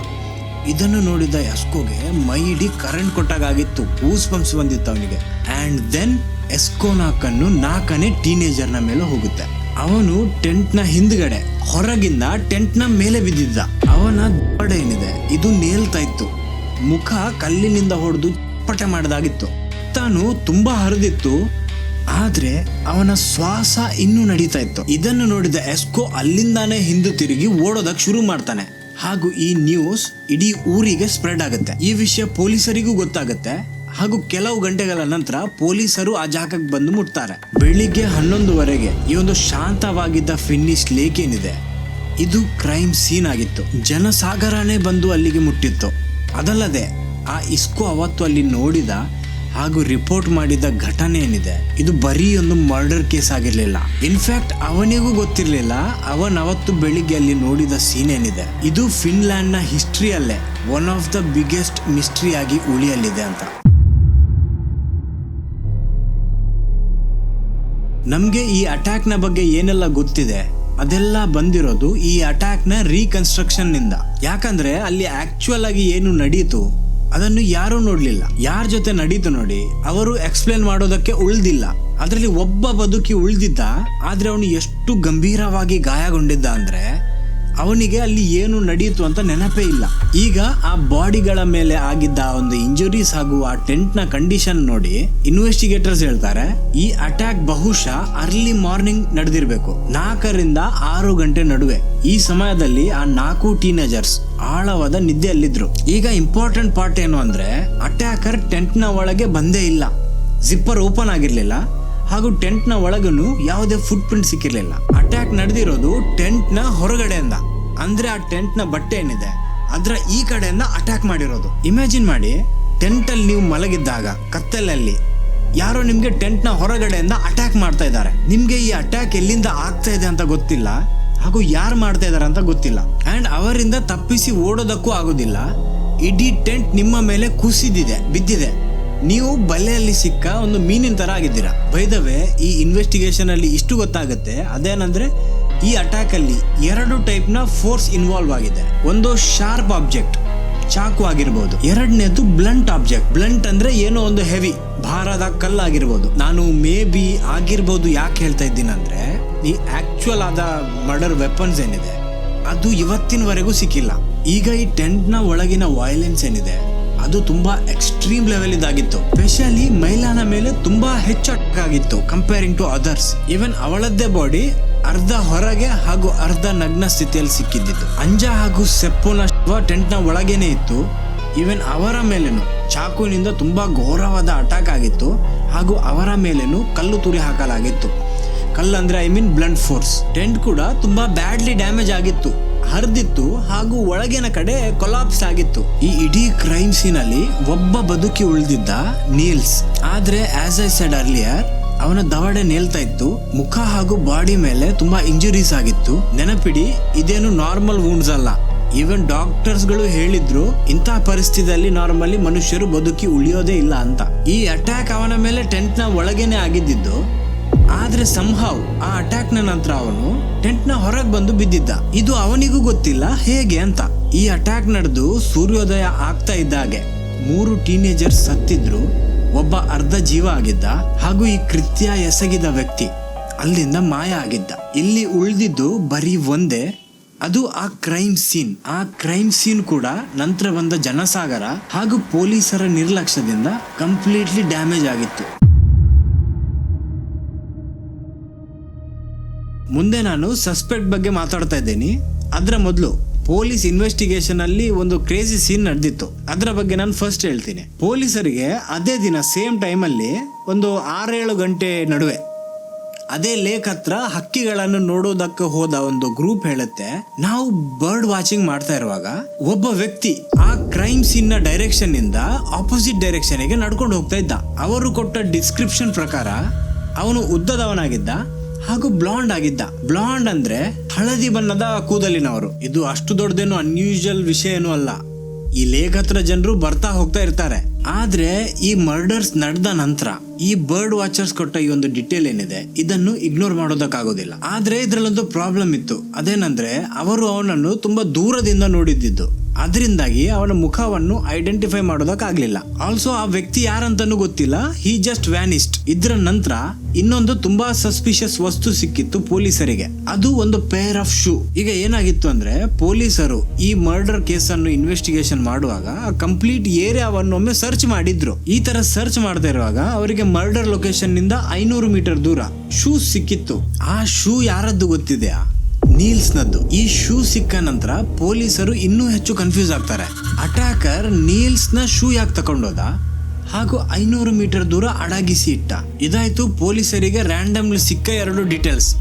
ಇದನ್ನು ನೋಡಿದ ಎಸ್ಕೋಗೆ ಮೈ ಇಡೀ ಕರೆಂಟ್ ಕೊಟ್ಟಾಗಿತ್ತು. ಗೂಸ್ ಬಂಪ್ಸ್ ಬಂದಿತ್ತು ಅವನಿಗೆ. ಅಂಡ್ ದೆನ್ ಎಸ್ಕೋನ ಕಣ್ಣು 4ನೇ ಟೀನೇಜರ್ ನ ಮೇಲೆ ಹೋಗುತ್ತೆ. ಅವನು ಟೆಂಟ್ ನ ಹಿಂದ್ಗಡೆ ಹೊರಗಿಂದ ಟೆಂಟ್ ನ ಮೇಲೆ ಬಿದ್ದಿದ್ದ. ಅವನ ದೊಡ್ಡ ಏನಿದೆ ಇದು ನೇಲ್ತಾ ಇತ್ತು. ಮುಖ ಕಲ್ಲಿನಿಂದ ಹೊಡೆದು ಚಪ್ಪಟೆ ಮಾಡದಾಗಿತ್ತು. ತಾನು ತುಂಬಾ ಹರಿದಿತ್ತು, ಆದ್ರೆ ಅವನ ಶ್ವಾಸ ಇನ್ನೂ ನಡೀತಾ ಇತ್ತು. ಇದನ್ನು ನೋಡಿದ ಎಸ್ಕೋ ಅಲ್ಲಿಂದಾನೇ ಹಿಂದೆ ತಿರುಗಿ ಓಡೋದಕ್ಕೆ ಶುರು ಮಾಡ್ತಾನೆ. ಹಾಗೂ ಈ ನ್ಯೂಸ್ ಇಡೀ ಊರಿಗೆ ಸ್ಪ್ರೆಡ್ ಆಗುತ್ತೆ. ಈ ವಿಷಯ ಪೊಲೀಸರಿಗೂ ಗೊತ್ತಾಗುತ್ತೆ. ಹಾಗೂ ಕೆಲವು ಗಂಟೆಗಳ ನಂತರ ಪೊಲೀಸರು ಆ ಜಾಗಕ್ಕೆ ಬಂದು ಮುಟ್ತಾರೆ. ಬೆಳಿಗ್ಗೆ 11:00 ಈ ಒಂದು ಶಾಂತವಾಗಿದ್ದ ಫಿನ್ನಿಶ್ ಲೇಕ್ ಏನಿದೆ ಇದು ಕ್ರೈಮ್ ಸೀನ್ ಆಗಿತ್ತು. ಜನಸಾಗರನೇ ಬಂದು ಅಲ್ಲಿಗೆ ಮುಟ್ಟಿತ್ತು. ಅದಲ್ಲದೆ ಆ ಇಸ್ಕೋ ಅವತ್ತು ಅಲ್ಲಿ ನೋಡಿದ ಹಾಗೂ ರಿಪೋರ್ಟ್ ಮಾಡಿದ ಘಟನೆ ಏನಿದೆ ಇದು ಬರೀ ಒಂದು ಮರ್ಡರ್ ಕೇಸ್ ಆಗಿರ್ಲಿಲ್ಲ. ಇನ್ಫ್ಯಾಕ್ಟ್ ಅವನಿಗೂ ಗೊತ್ತಿರ್ಲಿಲ್ಲ ಅವತ್ತು ಬೆಳಿಗ್ಗೆ ಅಲ್ಲಿ ನೋಡಿದ ಸೀನ್ ಏನಿದೆ ಇದು ಫಿನ್ಲ್ಯಾಂಡ್ ನ ಹಿಸ್ಟ್ರಿಯಲ್ಲೇ one of the biggest mystery ಆಗಿ ಉಳಿಯಲಿದೆ ಅಂತ. ನಮ್ಗೆ ಈ ಅಟ್ಯಾಕ್ ನ ಬಗ್ಗೆ ಏನೆಲ್ಲ ಗೊತ್ತಿದೆ ಅದೆಲ್ಲ ಬಂದಿರೋದು ಈ ಅಟ್ಯಾಕ್ ನ ರೀಕನ್ಸ್ಟ್ರಕ್ಷನ್ ನಿಂದ. ಯಾಕಂದ್ರೆ ಅಲ್ಲಿ ಆಕ್ಚುಯಲ್ ಆಗಿ ಏನು ನಡೀತು ಅದನ್ನು ಯಾರೂ ನೋಡ್ಲಿಲ್ಲ. ಯಾರ ಜೊತೆ ನಡೀತು ನೋಡಿ ಅವರು ಎಕ್ಸ್ಪ್ಲೇನ್ ಮಾಡೋದಕ್ಕೆ ಉಳ್ದಿಲ್ಲ. ಅದರಲ್ಲಿ ಒಬ್ಬ ಬದುಕಿ ಉಳ್ದಿದ್ದ, ಆದ್ರೆ ಅವನು ಎಷ್ಟು ಗಂಭೀರವಾಗಿ ಗಾಯಗೊಂಡಿದ್ದ ಅಂದ್ರೆ ಅವನಿಗೆ ಅಲ್ಲಿ ಏನು ನಡೀತು ಅಂತ ನೆನಪೇ ಇಲ್ಲ. ಈಗ ಆ ಬಾಡಿಗಳ ಮೇಲೆ ಆಗಿದ್ದ ಒಂದು ಇಂಜುರೀಸ್ ಹಾಗೂ ಆ ಟೆಂಟ್ ನ ಕಂಡೀಷನ್ ನೋಡಿ ಇನ್ವೆಸ್ಟಿಗೇಟರ್ಸ್ ಹೇಳ್ತಾರೆ ಈ ಅಟ್ಯಾಕ್ ಬಹುಶಃ ಅರ್ಲಿ ಮಾರ್ನಿಂಗ್ ನಡೆದಿರ್ಬೇಕು, 4 ರಿಂದ 6 ಗಂಟೆ ನಡುವೆ. ಈ ಸಮಯದಲ್ಲಿ ಆ 4 ಟೀನೇಜರ್ಸ್ ಆಳವಾದ ನಿದ್ದೆಯಲ್ಲಿದ್ರು. ಈಗ ಇಂಪಾರ್ಟೆಂಟ್ ಪಾರ್ಟ್ ಏನು ಅಂದ್ರೆ ಅಟ್ಯಾಕರ್ ಟೆಂಟ್ ನ ಒಳಗೆ ಬಂದೇ ಇಲ್ಲ, ಜಿಪ್ಪರ್ ಓಪನ್ ಆಗಿರ್ಲಿಲ್ಲ ಹಾಗೂ ಟೆಂಟ್ ನ ಒಳಗನು ಯಾವುದೇ ಫುಟ್ ಪ್ರಿಂಟ್ ಸಿಕ್ಕಿರ್ಲಿಲ್ಲ. ಅಟ್ಯಾಕ್ ನಡೆದಿರೋದು ಟೆಂಟ್ ನ ಹೊರಗಡೆಯಿಂದ. ಅಂದ್ರೆ ಆ ಟೆಂಟ್ ನ ಬಟ್ಟೆ ಏನಿದೆ ಅದ್ರ ಈ ಕಡೆಯಿಂದ ಅಟ್ಯಾಕ್ ಮಾಡಿರೋದು. ಇಮ್ಯಾಜಿನ್ ಮಾಡಿ, ಟೆಂಟ್ ಅಲ್ಲಿ ನೀವು ಮಲಗಿದ್ದಾಗ ಕತ್ತಲಲ್ಲಿ ಯಾರೋ ನಿಮ್ಗೆ ಟೆಂಟ್ ನ ಹೊರಗಡೆಯಿಂದ ಅಟ್ಯಾಕ್ ಮಾಡ್ತಾ ಇದ್ದಾರೆ. ನಿಮ್ಗೆ ಈ ಅಟ್ಯಾಕ್ ಎಲ್ಲಿಂದ ಆಗ್ತಾ ಇದೆ ಅಂತ ಗೊತ್ತಿಲ್ಲ, ಹಾಗೂ ಯಾರು ಮಾಡ್ತಾ ಇದಾರೆ ಅಂತ ಗೊತ್ತಿಲ್ಲ, ಅಂಡ್ ಅವರಿಂದ ತಪ್ಪಿಸಿ ಓಡೋದಕ್ಕೂ ಆಗೋದಿಲ್ಲ. ಇಡೀ ಟೆಂಟ್ ನಿಮ್ಮ ಮೇಲೆ ಬಿದ್ದಿದೆ. ನೀವು ಬಲೆಯಲ್ಲಿ ಸಿಕ್ಕ ಒಂದು ಮೀನಿನ ತರ ಆಗಿದ್ದೀರಾ. ಬೈ ದ ವೇ, ಈ ಇನ್ವೆಸ್ಟಿಗೇಷನ್ ಅಲ್ಲಿ ಇಷ್ಟು ಗೊತ್ತಾಗುತ್ತೆ, ಅದೇನಂದ್ರೆ ಈ ಅಟ್ಯಾಕ್ ಅಲ್ಲಿ 2 ಟೈಪ್ ನ ಫೋರ್ಸ್ ಇನ್ವಾಲ್ವ್ ಆಗಿದೆ. ಒಂದು ಶಾರ್ಪ್ ಆಬ್ಜೆಕ್ಟ್, ಚಾಕು ಆಗಿರ್ಬೋದು. ಎರಡನೇದು ಬ್ಲಂಟ್ ಆಬ್ಜೆಕ್ಟ್. ಬ್ಲಂಟ್ ಅಂದ್ರೆ ಏನೋ ಒಂದು ಹೆವಿ ಭಾರದ ಕಲ್ಲಾಗಿರ್ಬೋದು. ನಾನು ಮೇ ಬಿ ಆಗಿರ್ಬೋದು ಯಾಕೆ ಹೇಳ್ತಾ ಇದ್ದೀನಿ ಅಂದ್ರೆ, ಈ ಆಕ್ಚುಯಲ್ ಆದ ಮರ್ಡರ್ ವೆಪನ್ಸ್ ಏನಿದೆ ಅದು ಇವತ್ತಿನವರೆಗೂ ಸಿಕ್ಕಿಲ್ಲ. ಈಗ ಈ ಟೆಂಟ್ ನ ಒಳಗಿನ ವೈಲೆನ್ಸ್ ಏನಿದೆ ಅದು ತುಂಬಾ ಎಕ್ಸ್ಟ್ರೀಮ್ ಲೆವೆಲ್ ಇದಾಗಿತ್ತು. ಸ್ಪೆಷಲಿ ಮೈಲಾನ ಮೇಲೆ ತುಂಬಾ ಹೆಚ್ಚು ಅಟ್ಯಾಕ್ ಆಗಿತ್ತು ಕಂಪೇರಿಂಗ್ ಟು ಅದರ್ಸ್. ಈವನ್ ಅವಳದ್ದೇ ಬಾಡಿ ಅರ್ಧ ಹೊರಗೆ ಹಾಗೂ ಅರ್ಧ ನಗ್ನ ಸ್ಥಿತಿಯಲ್ಲಿ ಸಿಕ್ಕಿದ್ದು. ಅಂಜಾ ಹಾಗೂ ಸೆಪ್ಪೋನ ಶವ ಟೆಂಟ್ ನ ಒಳಗೇನೆ ಇತ್ತು. ಈವನ್ ಅವರ ಮೇಲೇನು ಚಾಕುವಿನಿಂದ ತುಂಬಾ ಘೋರವಾದ ಅಟ್ಯಾಕ್ ಆಗಿತ್ತು, ಹಾಗೂ ಅವರ ಮೇಲೇನು ಕಲ್ಲು ತುರಿ ಹಾಕಲಾಗಿತ್ತು. ಕಲ್ಲು ಅಂದ್ರೆ I mean blunt force. Tent ಕೂಡ ತುಂಬಾ ಬ್ಯಾಡ್ಲಿ ಡ್ಯಾಮೇಜ್ ಆಗಿತ್ತು, ಹರಿದಿತ್ತು, ಹಾಗೂ ಒಳಗಿನ ಕಡೆ ಕೊಲಾಪ್ಸ್ ಆಗಿತ್ತು. ಈ ಇಡೀ ಕ್ರೈಮ್ ಸೀನ್ ಅಲ್ಲಿ ಒಬ್ಬ ಬದುಕಿ ಉಳಿದಿದ್ದ ನೀಲ್ಸ್. ಆದ್ರೆ ಆಸ್ ಐ ಸೆಡ್ ಅರ್ಲಿಯರ್, ಅವನ ದವಡೆ ನೇಲ್ತಾ ಇತ್ತು, ಮುಖ ಹಾಗೂ ಬಾಡಿ ಮೇಲೆ ತುಂಬಾ ಇಂಜುರೀಸ್ ಆಗಿತ್ತು. ನೆನಪಿಡಿ, ಇದೇನು ನಾರ್ಮಲ್ ವೂಂಡ್ಸ್ ಅಲ್ಲ. ಈವನ್ ಡಾಕ್ಟರ್ಸ್ ಗಳು ಹೇಳಿದ್ರು ಇಂತಹ ಪರಿಸ್ಥಿತಿಯಲ್ಲಿ ನಾರ್ಮಲಿ ಮನುಷ್ಯರು ಬದುಕಿ ಉಳಿಯೋದೇ ಇಲ್ಲ ಅಂತ. ಈ ಅಟ್ಯಾಕ್ ಅವನ ಮೇಲೆ ಟೆಂಟ್ ನ ಒಳಗೇನೆ ಆಗಿದ್ದು. ಆದ್ರೆ ಸಂಹವ್ ಆ ಅಟ್ಯಾಕ್ ನ ನಂತರ ಅವನು ಟೆಂಟ್ ನ ಹೊರಗೆ ಬಂದು ಬಿದ್ದಿದ್ದ. ಇದು ಅವನಿಗೂ ಗೊತ್ತಿಲ್ಲ ಹೇಗೆ ಅಂತ. ಈ ಅಟ್ಯಾಕ್ ನಡೆದು ಸೂರ್ಯೋದಯ ಆಗ್ತಾ ಇದ್ದಾಗೆ 3 ಟೀನೇಜರ್ಸ್ ಸತ್ತಿದ್ರು, ಒಬ್ಬ ಅರ್ಧ ಜೀವ ಆಗಿದ್ದ, ಹಾಗೂ ಈ ಕೃತ್ಯ ಎಸಗಿದ ವ್ಯಕ್ತಿ ಅಲ್ಲಿಂದ ಮಾಯ ಆಗಿದ್ದ. ಇಲ್ಲಿ ಉಳಿದಿದ್ದು ಬರೀ ಒಂದೇ, ಅದು ಆ ಕ್ರೈಮ್ ಸೀನ್. ಆ ಕ್ರೈಮ್ ಸೀನ್ ಕೂಡ ನಂತರ ಬಂದ ಜನಸಾಗರ ಹಾಗೂ ಪೊಲೀಸರ ನಿರ್ಲಕ್ಷ್ಯದಿಂದ ಕಂಪ್ಲೀಟ್ಲಿ ಡ್ಯಾಮೇಜ್ ಆಗಿತ್ತು. ಮುಂದೆ ನಾನು ಸಸ್ಪೆಕ್ಟ್ ಬಗ್ಗೆ ಮಾತಾಡ್ತಾ ಇದ್ದೀನಿ. ಅದರ ಮೊದಲು ಪೊಲೀಸ್ ಇನ್ವೆಸ್ಟಿಗೇಷನ್ ಅಲ್ಲಿ ಒಂದು ಕ್ರೇಜಿ ಸೀನ್ ನಡೆದಿತ್ತು, ಅದರ ಬಗ್ಗೆ ನಾನು ಫಸ್ಟ್ ಹೇಳ್ತೀನಿ. ಪೊಲೀಸರಿಗೆ ಅದೇ ದಿನ ಸೇಮ್ ಟೈಮ್ ಅಲ್ಲಿ ಒಂದು 6-7 ಗಂಟೆ ನಡುವೆ ಅದೇ ಲೇಕ್ ಹತ್ರ ಹಕ್ಕಿಗಳನ್ನು ನೋಡೋದಕ್ಕೆ ಹೋದ ಒಂದು ಗ್ರೂಪ್ ಹೇಳುತ್ತೆ, ನಾವು ಬರ್ಡ್ ವಾಚಿಂಗ್ ಮಾಡ್ತಾ ಇರುವಾಗ ಒಬ್ಬ ವ್ಯಕ್ತಿ ಆ ಕ್ರೈಮ್ ಸೀನ್ ನ ಡೈರೆಕ್ಷನ್ ಇಂದ ಆಪೋಸಿಟ್ ಡೈರೆಕ್ಷನ್ ಗೆ ನಡ್ಕೊಂಡು ಹೋಗ್ತಾ ಇದ್ದ. ಅವರು ಕೊಟ್ಟ ಡಿಸ್ಕ್ರಿಪ್ಷನ್ ಪ್ರಕಾರ ಅವನು ಉದ್ದದವನಾಗಿದ್ದ ಹಾಗೂ ಬ್ಲಾಂಡ್ ಆಗಿದ್ದ. ಬ್ಲಾಂಡ್ ಅಂದ್ರೆ ಹಳದಿ ಬಣ್ಣದ ಕೂದಲಿನವರು. ಇದು ಅಷ್ಟು ದೊಡ್ಡದೇನು ಅನ್ಯೂಶುವಲ್ ವಿಷಯ ಏನೂ ಅಲ್ಲ. ಈ ಲೇಕ್ ಹತ್ರ ಜನರು ಬರ್ತಾ ಹೋಗ್ತಾ ಇರ್ತಾರೆ. ಆದ್ರೆ ಈ ಮರ್ಡರ್ಸ್ ನಡೆದ ನಂತರ ಈ ಬರ್ಡ್ ವಾಚರ್ಸ್ ಕೊಟ್ಟ ಈ ಒಂದು ಡಿಟೇಲ್ ಏನಿದೆ ಇದನ್ನು ಇಗ್ನೋರ್ ಮಾಡೋದಕ್ಕಾಗೋದಿಲ್ಲ. ಆದ್ರೆ ಇದ್ರಲ್ಲೊಂದು ಪ್ರಾಬ್ಲಮ್ ಇತ್ತು, ಅದೇನಂದ್ರೆ ಅವರು ಅವನನ್ನು ತುಂಬಾ ದೂರದಿಂದ ನೋಡಿದ್ದು. ಅದರಿಂದಾಗಿ ಅವನ ಮುಖವನ್ನು ಐಡೆಂಟಿಫೈ ಮಾಡೋದಕ್ಕಾಗ್ಲಿಲ್ಲ. ಆಲ್ಸೋ ಆ ವ್ಯಕ್ತಿ ಯಾರಂತನೂ ಗೊತ್ತಿಲ್ಲ, ಹಿ ಜಸ್ಟ್ ವ್ಯಾನಿಸ್ಟ್. ಇದ್ರ ನಂತರ ಇನ್ನೊಂದು ತುಂಬಾ ಸಸ್ಪಿಷಿಯಸ್ ವಸ್ತು ಸಿಕ್ಕಿತ್ತು ಪೊಲೀಸರಿಗೆ, ಅದು ಒಂದು ಪೇರ್ ಆಫ್ ಶೂ. ಈಗ ಏನಾಗಿತ್ತು ಅಂದ್ರೆ, ಪೊಲೀಸರು ಈ ಮರ್ಡರ್ ಕೇಸ್ ಅನ್ನು ಇನ್ವೆಸ್ಟಿಗೇಷನ್ ಮಾಡುವಾಗ ಕಂಪ್ಲೀಟ್ ಏರಿಯಾವನ್ನು ಒಮ್ಮೆ ಸರ್ಚ್ ಮಾಡಿದ್ರು. ಈ ತರ ಸರ್ಚ್ ಮಾಡ್ತಾ ಇರುವಾಗ ಅವರಿಗೆ ಮರ್ಡರ್ ಲೊಕೇಶನ್ ನಿಂದ 500 ಮೀಟರ್ ದೂರ ಶೂ ಸಿಕ್ಕಿತ್ತು. ಆ ಶೂ ಯಾರದ್ದು ಗೊತ್ತಿದೆಯಾ? ನೀಲ್ಸ್ ನದ್ದು. ಈ ಶೂ ಸಿಕ್ಕ ನಂತರ ಪೊಲೀಸರು ಇನ್ನೂ ಹೆಚ್ಚು ಕನ್ಫ್ಯೂಸ್ ಆಗ್ತಾರೆ. ಅಟ್ಯಾಕರ್ ನೀಲ್ಸ್ ನ ಶೂ ಯಾಕೆ ತಕೊಂಡೋದ ಹಾಗೂ 500 ಮೀಟರ್ ದೂರ ಅಡಗಿಸಿ ಇಟ್ಟ. ಇದಾಯ್ತು ಪೊಲೀಸರಿಗೆ ರ್ಯಾಂಡಮ್ಲಿ ಸಿಕ್ಕ 2 ಡೀಟೇಲ್ಸ್.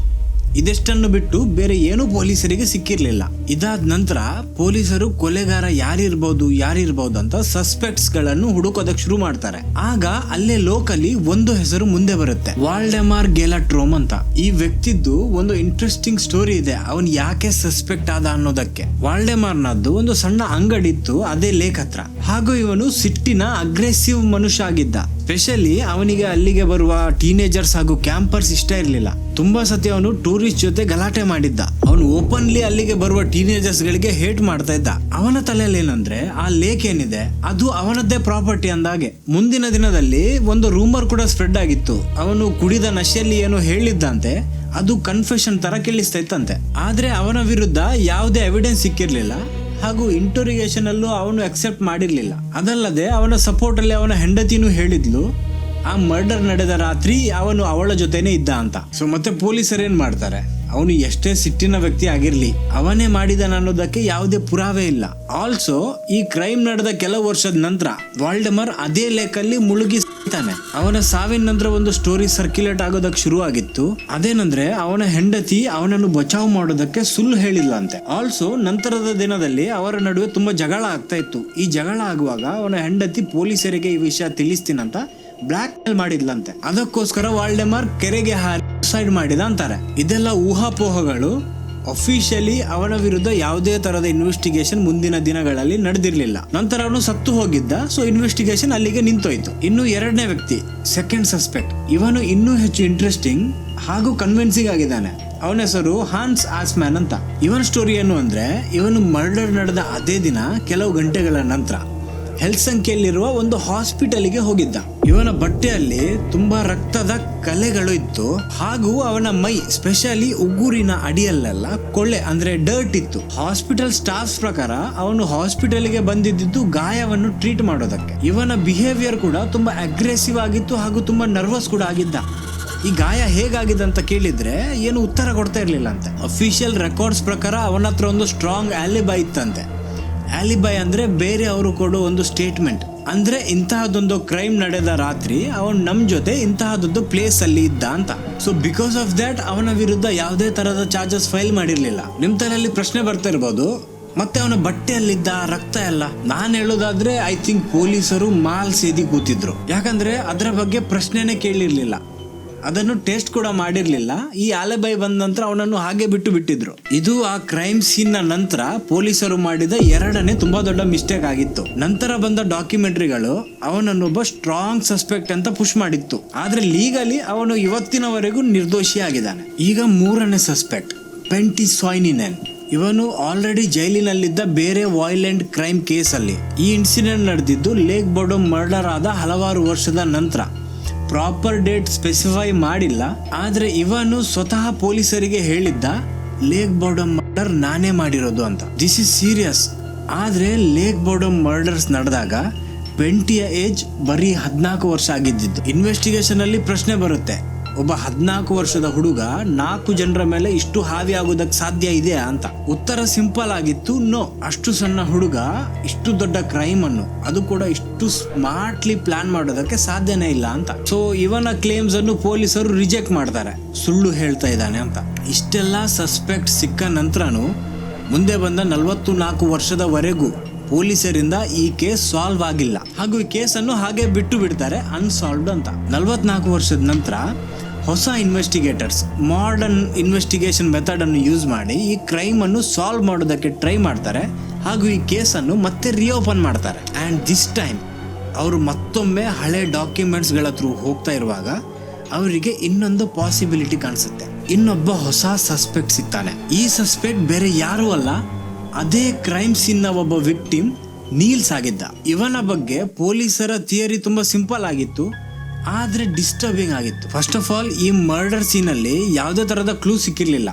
ಇದೆಷ್ಟನ್ನು ಬಿಟ್ಟು ಬೇರೆ ಏನೂ ಪೊಲೀಸರಿಗೆ ಸಿಕ್ಕಿರ್ಲಿಲ್ಲ. ಇದಾದ ನಂತರ ಪೊಲೀಸರು ಕೊಲೆಗಾರ ಯಾರಿರ್ಬಹುದು ಅಂತ ಸಸ್ಪೆಕ್ಟ್ಸ್ ಗಳನ್ನು ಹುಡುಕೋದಕ್ಕೆ ಶುರು ಮಾಡ್ತಾರೆ. ಆಗ ಅಲ್ಲೇ ಲೋಕಲಿ ಒಂದು ಹೆಸರು ಮುಂದೆ ಬರುತ್ತೆ, ವಾಲ್ಡೆಮಾರ್ ಗೆಲಾಟ್ರೋಮ್ ಅಂತ. ಈ ವ್ಯಕ್ತಿದ್ದು ಒಂದು ಇಂಟ್ರೆಸ್ಟಿಂಗ್ ಸ್ಟೋರಿ ಇದೆ, ಅವನ್ ಯಾಕೆ ಸಸ್ಪೆಕ್ಟ್ ಆದ ಅನ್ನೋದಕ್ಕೆ. ವಾಲ್ಡೆಮಾರ್ನದ್ದು ಒಂದು ಸಣ್ಣ ಅಂಗಡಿ ಇತ್ತು ಅದೇ ಲೇಕ್ ಹತ್ರ, ಹಾಗೂ ಇವನು ಸಿಟ್ಟಿನ ಅಗ್ರೆಸಿವ್ ಮನುಷ್ಯ ಆಗಿದ್ದ. ಸ್ಪೆಷಲಿ ಅವನಿಗೆ ಅಲ್ಲಿಗೆ ಬರುವ ಟೀನೇಜರ್ಸ್ ಹಾಗೂ ಕ್ಯಾಂಪರ್ಸ್ ಇಷ್ಟ ಇರಲಿಲ್ಲ. ತುಂಬಾ ಸತಿ ಅವನು ಟೂರಿಸ್ಟ್ ಜೊತೆ ಗಲಾಟೆ ಮಾಡಿದ್ದ. ಅವನು ಓಪನ್ಲಿ ಅಲ್ಲಿಗೆ ಬರುವ ಟೀನೇಜರ್ಸ್ ಗಳಿಗೆ ಹೇಟ್ ಮಾಡ್ತಾ ಇದ್ದ. ಅವನ ತಲೆಯಲ್ಲಿ ಏನಂದ್ರೆ, ಆ ಲೇಕ್ ಏನಿದೆ ಅದು ಅವನದ್ದೇ ಪ್ರಾಪರ್ಟಿ ಅಂದಾಗೆ. ಮುಂದಿನ ದಿನದಲ್ಲಿ ಒಂದು ರೂಮರ್ ಕೂಡ ಸ್ಪ್ರೆಡ್ ಆಗಿತ್ತು, ಅವನು ಕುಡಿದ ನಶೆಯಲ್ಲಿ ಏನೋ ಹೇಳಿದ್ದಂತೆ, ಅದು ಕನ್ಫೆಷನ್ ತರ ಕೇಳಿಸ್ತಾ ಇತ್ತಂತೆ. ಆದ್ರೆ ಅವನ ವಿರುದ್ಧ ಯಾವುದೇ ಎವಿಡೆನ್ಸ್ ಸಿಕ್ಕಿರ್ಲಿಲ್ಲ, ಹಾಗೂ ಇಂಟರೋಗೇಷನ್ ಅಲ್ಲೂ ಅವನು ಅಕ್ಸೆಪ್ಟ್ ಮಾಡಿರ್ಲಿಲ್ಲ. ಅದಲ್ಲದೆ ಅವನ ಸಪೋರ್ಟ್ ಅಲ್ಲಿ ಅವನ ಹೆಂಡತಿನೂ ಹೇಳಿದ್ಲು ಆ ಮರ್ಡರ್ ನಡೆದ ರಾತ್ರಿ ಅವನು ಅವಳ ಜೊತೆನೆ ಇದ್ದ ಅಂತ. ಸೊ ಮತ್ತೆ ಪೊಲೀಸರು ಏನ್ ಮಾಡ್ತಾರೆ, ಅವನು ಎಷ್ಟೇ ಸಿಟ್ಟಿನ ವ್ಯಕ್ತಿ ಆಗಿರ್ಲಿ, ಅವನೇ ಮಾಡಿದಾನ ಅನ್ನೋದಕ್ಕೆ ಯಾವುದೇ ಪುರಾವೆ ಇಲ್ಲ. ಆಲ್ಸೋ ಈ ಕ್ರೈಮ್ ನಡೆದ ಕೆಲವು ವರ್ಷದ ನಂತರ ವಾಲ್ಡೆಮರ್ ಅದೇ ಲೇಕಲ್ಲಿ ಮುಳುಗಿ ಹೇಳ್ತಾನೆ. ಅವನ ಸಾವಿನ ನಂತರ ಒಂದು ಸ್ಟೋರಿ ಸರ್ಕ್ಯುಲೇಟ್ ಆಗೋದಕ್ಕೆ ಶುರು ಆಗಿತ್ತು. ಅದೇನಂದ್ರೆ ಅವನ ಹೆಂಡತಿ ಅವನನ್ನು ಬಚಾವ್ ಮಾಡೋದಕ್ಕೆ ಸುಳ್ಳು ಹೇಳಿಲ್ಲ ಅಂತೆ. ಆಲ್ಸೋ ನಂತರದ ದಿನದಲ್ಲಿ ಅವರ ನಡುವೆ ತುಂಬಾ ಜಗಳ ಆಗ್ತಾ ಇತ್ತು. ಈ ಜಗಳ ಆಗುವಾಗ ಅವನ ಹೆಂಡತಿ ಪೊಲೀಸರಿಗೆ ಈ ವಿಷಯ ತಿಳಿಸ್ತೀನಂತ ಬ್ಲಾಕ್ ಮೇಲ್ ಮಾಡಿದ್ಲಂತೆ. ಅದಕ್ಕೋಸ್ಕರ ವಾಲ್ಡೆಮಾರ್ ಕೆರೆಗೆ ಹಾರಿ ಸೂಸೈಡ್ ಮಾಡಿದ ಅಂತಾರೆ. ಇದೆಲ್ಲ ಊಹಾಪೋಹಗಳು. ಅಫಿಷಿಯಲಿ ಅವನ ವಿರುದ್ಧ ಯಾವುದೇ ತರಹದ ಇನ್ವೆಸ್ಟಿಗೇಷನ್ ಮುಂದಿನ ದಿನಗಳಲ್ಲಿ ನಡೆದಿರ್ಲಿಲ್ಲ. ನಂತರ ಅವನು ಸತ್ತು ಹೋಗಿದ್ದ. ಸೊ ಇನ್ವೆಸ್ಟಿಗೇಷನ್ ಅಲ್ಲಿಗೆ ನಿಂತೋಯ್ತು. ಇನ್ನು ಎರಡನೇ ವ್ಯಕ್ತಿ, ಸೆಕೆಂಡ್ ಸಸ್ಪೆಕ್ಟ್. ಇವನು ಇನ್ನೂ ಹೆಚ್ಚು ಇಂಟ್ರೆಸ್ಟಿಂಗ್ ಹಾಗೂ ಕನ್ವಿನ್ಸಿಂಗ್ ಆಗಿದ್ದಾನೆ. ಅವನ ಹೆಸರು ಹಾನ್ಸ್ ಆಸ್ಮ್ಯಾನ್ ಅಂತ. ಇವನ ಸ್ಟೋರಿ ಏನು ಅಂದ್ರೆ, ಇವನು ಮರ್ಡರ್ ನಡೆದ ಅದೇ ದಿನ ಕೆಲವು ಗಂಟೆಗಳ ನಂತರ ಹೆಲ್ಸಂಕಿಯಲ್ಲಿರುವ ಒಂದು ಹಾಸ್ಪಿಟಲ್ಗೆ ಹೋಗಿದ್ದ. ಇವನ ಬಟ್ಟೆಯಲ್ಲಿ ತುಂಬಾ ರಕ್ತದ ಕಲೆಗಳು ಇತ್ತು ಹಾಗೂ ಅವನ ಮೈ ಸ್ಪೆಷಲಿ ಉಗುರಿನ ಅಡಿಯಲ್ಲೆಲ್ಲ ಕೊಳ್ಳೆ ಅಂದ್ರೆ ಡರ್ಟ್ ಇತ್ತು. ಹಾಸ್ಪಿಟಲ್ ಸ್ಟಾಫ್ಸ್ ಪ್ರಕಾರ ಅವನು ಹಾಸ್ಪಿಟಲ್ಗೆ ಬಂದಿದ್ದು ಗಾಯವನ್ನು ಟ್ರೀಟ್ ಮಾಡೋದಕ್ಕೆ. ಇವನ ಬಿಹೇವಿಯರ್ ಕೂಡ ತುಂಬಾ ಅಗ್ರೆಸಿವ್ ಆಗಿತ್ತು ಹಾಗೂ ತುಂಬಾ ನರ್ವಸ್ ಕೂಡ ಆಗಿದ್ದ. ಈ ಗಾಯ ಹೇಗಾಗಿದೆ ಅಂತ ಕೇಳಿದ್ರೆ ಏನು ಉತ್ತರ ಕೊಡ್ತಾ ಇರ್ಲಿಲ್ಲ ಅಂತೆ. ಅಫಿಷಿಯಲ್ ರೆಕಾರ್ಡ್ಸ್ ಪ್ರಕಾರ ಅವನ ಹತ್ರ ಒಂದು ಸ್ಟ್ರಾಂಗ್ ಆಲಿಬೈ ಇತ್ತಂತೆ. ಆಲಿಬೈ ಅಂದ್ರೆ ಬೇರೆ ಅವರು ಕೊಡೋ ಒಂದು ಸ್ಟೇಟ್ಮೆಂಟ್. ಅಂದ್ರೆ ಇಂತಹದೊಂದು ಕ್ರೈಮ್ ನಡೆದ ರಾತ್ರಿ ಅವನು ನಮ್ ಜೊತೆ ಇಂತಹದೊಂದು ಪ್ಲೇಸ್ ಅಲ್ಲಿ ಇದ್ದ ಅಂತ. ಸೊ ಬಿಕಾಸ್ ಆಫ್ ದಟ್ ಅವನ ವಿರುದ್ಧ ಯಾವುದೇ ತರಹದ ಚಾರ್ಜಸ್ ಫೈಲ್ ಮಾಡಿರ್ಲಿಲ್ಲ. ನಿಮ್ ತಲೆಯಲ್ಲಿ ಪ್ರಶ್ನೆ ಬರ್ತಾ ಇರ್ಬೋದು, ಮತ್ತೆ ಅವನ ಬಟ್ಟೆಯಲ್ಲಿದ್ದ ರಕ್ತ ಎಲ್ಲ. ನಾನ್ ಹೇಳೋದಾದ್ರೆ ಐ ಥಿಂಕ್ ಪೊಲೀಸರು ಮಾಲ್ ಸೇದಿ ಕೂತಿದ್ರು. ಯಾಕಂದ್ರೆ ಅದರ ಬಗ್ಗೆ ಪ್ರಶ್ನೆನೇ ಕೇಳಿರ್ಲಿಲ್ಲ, ಅದನ್ನು ಟೆಸ್ಟ್ ಕೂಡ ಮಾಡಿರ್ಲಿಲ್ಲ. ಈ ಆಲಿಬೈ ಬಂದ ನಂತರ ಅವನನ್ನು ಹಾಗೆ ಬಿಟ್ಟಿದ್ರು. ಇದು ಆ ಕ್ರೈಮ್ ಸೀನ್ ನ ನಂತರ ಪೊಲೀಸರು ಮಾಡಿದ ಎರಡನೇ ತುಂಬಾ ದೊಡ್ಡ ಮಿಸ್ಟೇಕ್ ಆಗಿತ್ತು. ನಂತರ ಬಂದ ಡಾಕ್ಯುಮೆಂಟ್ರಿಗಳು ಅವನನ್ನೊಬ್ಬ ಸ್ಟ್ರಾಂಗ್ ಸಸ್ಪೆಕ್ಟ್ ಅಂತ ಪುಷ್ ಮಾಡಿತ್ತು. ಆದ್ರೆ ಲೀಗಲಿ ಅವನು ಇವತ್ತಿನವರೆಗೂ ನಿರ್ದೋಷಿಯಾಗಿದ್ದಾನೆ. ಈಗ ಮೂರನೇ ಸಸ್ಪೆಕ್ಟ್, ಪೆಂಟಿ ಸಾಯ್ನಿನೆನ್. ಇವನು ಆಲ್ರೆಡಿ ಜೈಲಿನಲ್ಲಿದ್ದ ಬೇರೆ ವೈಲೆಂಟ್ ಕ್ರೈಮ್ ಕೇಸ್ ಅಲ್ಲಿ. ಈ ಇನ್ಸಿಡೆಂಟ್ ನಡೆದಿದ್ದು ಲೇಕ್ ಬೋರ್ಡಮ್ ಮರ್ಡರ್ ಆದ ಹಲವಾರು ವರ್ಷದ ನಂತರ. ಪ್ರಾಪರ್ ಡೇಟ್ ಸ್ಪೆಸಿಫೈ ಮಾಡಿಲ್ಲ. ಆದ್ರೆ ಇವನು ಸ್ವತಃ ಪೊಲೀಸರಿಗೆ ಹೇಳಿದ್ದ ಲೇಕ್ ಬೋರ್ಡಮ್ ಮರ್ಡರ್ ನಾನೇ ಮಾಡಿರೋದು ಅಂತ. This is serious. ಆದ್ರೆ ಲೇಕ್ ಬೋರ್ಡಮ್ ಮರ್ಡರ್ಸ್ ನಡೆದಾಗ ಪೆಂಟಿಯ ಏಜ್ ಬರೀ 14 ವರ್ಷ ಆಗಿದ್ದು. ಇನ್ವೆಸ್ಟಿಗೇಷನ್ ಅಲ್ಲಿ ಪ್ರಶ್ನೆ ಬರುತ್ತೆ, ಒಬ್ಬ 14 ವರ್ಷದ ಹುಡುಗ 4 ಜನರ ಮೇಲೆ ಇಷ್ಟು ಹಾವಿ ಆಗೋದಕ್ಕೆ ಸಾಧ್ಯ ಇದೆಯಾ ಅಂತ. ಉತ್ತರ ಸಿಂಪಲ್ ಆಗಿತ್ತು, ನೋ. ಅಷ್ಟು ಸಣ್ಣ ಹುಡುಗ ಇಷ್ಟು ದೊಡ್ಡ ಕ್ರೈಮ್ ಅನ್ನು, ಅದು ಕೂಡ ಇಷ್ಟು ಸ್ಮಾರ್ಟ್ಲಿ ಪ್ಲಾನ್ ಮಾಡೋದಕ್ಕೆ ಸಾಧ್ಯನೇ ಇಲ್ಲ ಅಂತ. ಸೊ ಇವನ ಕ್ಲೇಮ್ಸ್ ಅನ್ನು ಪೊಲೀಸರು ರಿಜೆಕ್ಟ್ ಮಾಡ್ತಾರೆ, ಸುಳ್ಳು ಹೇಳ್ತಾ ಇದ್ದಾನೆ ಅಂತ. ಇಷ್ಟೆಲ್ಲ ಸಸ್ಪೆಕ್ಟ್ ಸಿಕ್ಕ ನಂತರನು ಮುಂದೆ ಬಂದ 44 ವರ್ಷದವರೆಗೂ ಪೊಲೀಸರಿಂದ ಈ ಕೇಸ್ ಸಾಲ್ವ್ ಆಗಿಲ್ಲ ಹಾಗೂ ಈ ಕೇಸನ್ನು ಹಾಗೆ ಬಿಟ್ಟು ಬಿಡ್ತಾರೆ ಅನ್ಸಾಲ್ವ್ಡ್ ಅಂತ. 44 ವರ್ಷದ ನಂತರ ಹೊಸ ಇನ್ವೆಸ್ಟಿಗೇಟರ್ಸ್ ಮಾಡರ್ನ್ ಇನ್ವೆಸ್ಟಿಗೇಷನ್ ಮೆಥಡ್ ಅನ್ನು ಯೂಸ್ ಮಾಡಿ ಈ ಕ್ರೈಮ್ ಅನ್ನು ಸಾಲ್ವ್ ಮಾಡೋದಕ್ಕೆ ಟ್ರೈ ಮಾಡ್ತಾರೆ ಹಾಗೂ ಈ ಕೇಸನ್ನು ಮತ್ತೆ ರಿಓಪನ್ ಮಾಡ್ತಾರೆ. ಆ್ಯಂಡ್ ದಿಸ್ ಟೈಮ್ ಅವರು ಮತ್ತೊಮ್ಮೆ ಹಳೆ ಡಾಕ್ಯುಮೆಂಟ್ಸ್ಗಳ ಥ್ರೂ ಹೋಗ್ತಾ ಇರುವಾಗ ಅವರಿಗೆ ಇನ್ನೊಂದು ಪಾಸಿಬಿಲಿಟಿ ಕಾಣಿಸುತ್ತೆ. ಇನ್ನೊಬ್ಬ ಹೊಸ ಸಸ್ಪೆಕ್ಟ್ ಸಿಗ್ತಾನೆ. ಈ ಸಸ್ಪೆಕ್ಟ್ ಬೇರೆ ಯಾರೂ ಅಲ್ಲ, ಅದೇ ಕ್ರೈಮ್ ಸೀನ್ ನ ಒಬ್ಬ ವಿಕ್ಟಿಮ್ ನೀಲ್ಸ್ ಆಗಿದ್ದ. ಇವನ ಬಗ್ಗೆ ಪೊಲೀಸರ ಥಿಯರಿ ತುಂಬಾ ಸಿಂಪಲ್ ಆಗಿತ್ತು, ಆದ್ರೆ ಡಿಸ್ಟರ್ಬಿಂಗ್ ಆಗಿತ್ತು. ಫಸ್ಟ್ ಆಫ್ ಆಲ್ ಈ ಮರ್ಡರ್ ಸೀನ್ ಅಲ್ಲಿ ಯಾವುದೇ ತರಹದ ಕ್ಲೂ ಸಿಕ್ಕಿರ್ಲಿಲ್ಲ.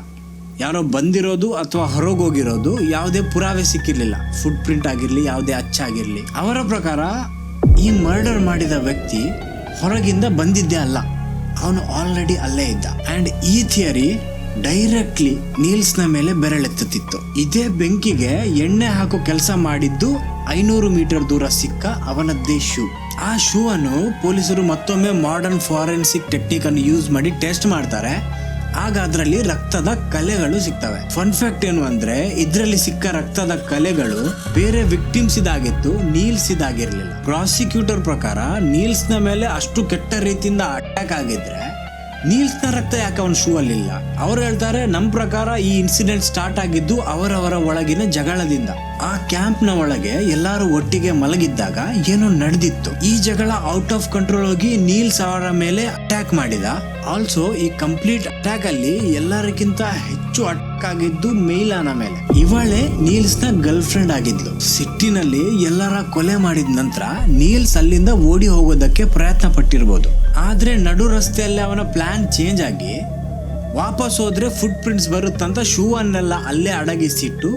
ಯಾರೋ ಬಂದಿರೋದು ಅಥವಾ ಹೊರಗೋಗಿರೋದು ಯಾವುದೇ ಪುರಾವೆ ಸಿಕ್ಕಿರ್ಲಿಲ್ಲ. ಫುಟ್ ಪ್ರಿಂಟ್ ಆಗಿರ್ಲಿ, ಯಾವುದೇ ಅಚ್ಚಾಗಿರ್ಲಿ. ಅವರ ಪ್ರಕಾರ ಈ ಮರ್ಡರ್ ಮಾಡಿದ ವ್ಯಕ್ತಿ ಹೊರಗಿಂದ ಬಂದಿದ್ದೇ ಅಲ್ಲ, ಅವನು ಆಲ್ರೆಡಿ ಅಲ್ಲೇ ಇದ್ದ. ಅಂಡ್ ಈ ಥಿಯರಿ ಡೈರೆಕ್ಟ್ಲಿ ನೀಲ್ಸ್ ನ ಮೇಲೆ ಬೆರಳೆತ್ತುತ್ತಿತ್ತು. ಇದೇ ಬೆಂಕಿಗೆ ಎಣ್ಣೆ ಹಾಕೋ ಕೆಲಸ ಮಾಡಿದ್ದು 500 ಮೀಟರ್ ದೂರ ಸಿಕ್ಕ ಅವನದ್ದೇ ಶೂ. ಆ ಶೂ ಅನ್ನು ಪೊಲೀಸರು ಮತ್ತೊಮ್ಮೆ ಮಾಡರ್ನ್ ಫಾರೆನ್ಸಿಕ್ ಟೆಕ್ನಿಕ್ ಅನ್ನು ಯೂಸ್ ಮಾಡಿ ಟೆಸ್ಟ್ ಮಾಡ್ತಾರೆ. ಆಗ ಅದರಲ್ಲಿ ರಕ್ತದ ಕಲೆಗಳು ಸಿಗ್ತವೆ. ಫನ್ ಫ್ಯಾಕ್ಟ್ ಏನು ಅಂದ್ರೆ, ಇದರಲ್ಲಿ ಸಿಕ್ಕ ರಕ್ತದ ಕಲೆಗಳು ಬೇರೆ ವಿಕ್ಟಿಮ್ಸ್ ಇದಾಗಿತ್ತು, ನೀಲ್ಸ್ ಇದಾಗಿರ್ಲಿಲ್ಲ. ಪ್ರಾಸಿಕ್ಯೂಟರ್ ಪ್ರಕಾರ ನೀಲ್ಸ್ ನ ಮೇಲೆ ಅಷ್ಟು ಕೆಟ್ಟ ರೀತಿಯಿಂದ ಅಟ್ಯಾಕ್ ಆಗಿದ್ರೆ ನೀಲ್ಸ್ ನ ರಕ್ತ ಯಾಕೆ ಅವನ ಶೂ ಅಲ್ಲಿಲ್ಲ? ಅವ್ರು ಹೇಳ್ತಾರೆ, ನಮ್ ಪ್ರಕಾರ ಈ ಇನ್ಸಿಡೆಂಟ್ ಸ್ಟಾರ್ಟ್ ಆಗಿದ್ದು ಅವರವರ ಒಳಗಿನ ಜಗಳದಿಂದ. ಆ ಕ್ಯಾಂಪ್ ನ ಒಳಗೆ ಎಲ್ಲಾರು ಒಟ್ಟಿಗೆ ಮಲಗಿದ್ದಾಗ ಏನೋ ನಡೆದಿತ್ತು. ಈ ಜಗಳ ಔಟ್ ಆಫ್ ಕಂಟ್ರೋಲ್ ಹೋಗಿ ನೀಲ್ಸ್ ಅವರ ಮೇಲೆ ಅಟ್ಯಾಕ್ ಮಾಡಿದ. ಆಲ್ಸೋ ಈ ಕಂಪ್ಲೀಟ್ ಅಟ್ಯಾಕ್ ಅಲ್ಲಿ ಎಲ್ಲರಿಗಿಂತ ಹೆಚ್ಚು ಅಟ್ಯಾಕ್ ಆಗಿದ್ದು ಮೇಲಾನ ಮೇಲೆ. ಇವಳೇ ನೀಲ್ಸ್ ನ ಗರ್ಲ್ ಫ್ರೆಂಡ್ ಆಗಿದ್ಲು. ಸಿಟ್ಟಿನಲ್ಲಿ ಎಲ್ಲರ ಕೊಲೆ ಮಾಡಿದ ನಂತರ ನೀಲ್ಸ್ ಅಲ್ಲಿಂದ ಓಡಿ ಹೋಗೋದಕ್ಕೆ ಪ್ರಯತ್ನ ಪಟ್ಟಿರ್ಬೋದು. ಆದ್ರೆ ನಡು ರಸ್ತೆಯಲ್ಲಿ ಅವನ ಪ್ಲಾನ್ ಚೇಂಜ್ ಆಗಿ ವಾಪಸ್ ಹೋದ್ರೆ ಫುಟ್ ಪ್ರಿಂಟ್ಸ್ ಬರುತ್ತಂತ ಶೂ ಅನ್ನೆಲ್ಲ ಅಲ್ಲೇ ಅಡಗಿಸಿಟ್ಟು